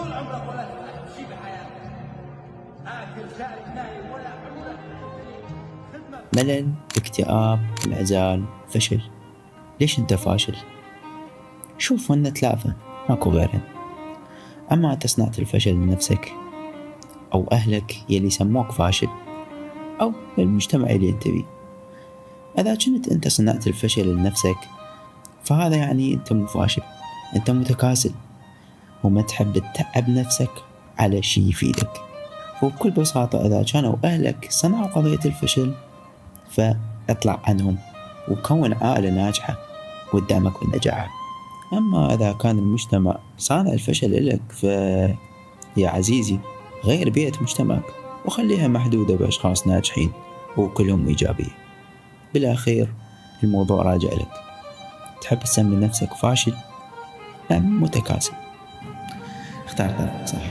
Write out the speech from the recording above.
طول عمرك ولا تفلح شيء بحياتك. آكل شارب نايم ولا عمرك خدمة. ملل، اكتئاب، انعزال، فشل. ليش أنت فاشل؟ شوف هن ثلاثة ماكو غيرهن. أما أنت صنعت الفشل لنفسك أو أهلك يلي سموك فاشل أو المجتمع اللي أنت بيه. إذا كنت أنت صنعت الفشل لنفسك فهذا يعني أنت مو فاشل، أنت متكاسل وما تحب تتعب نفسك على شيء يفيدك. وبكل بساطة إذا كانوا أهلك صنعوا قضية الفشل فاطلع عنهم وكون عائلة ناجحة قدامك بالنجاح. أما إذا كان المجتمع صانع الفشل لك فيا عزيزي غير بيئة مجتمعك وخليها محدودة بأشخاص ناجحين وكلهم إيجابية. بالأخير الموضوع راجع لك، تحب تسمي نفسك فاشل أم متكاسل؟ اختار طرفك صح.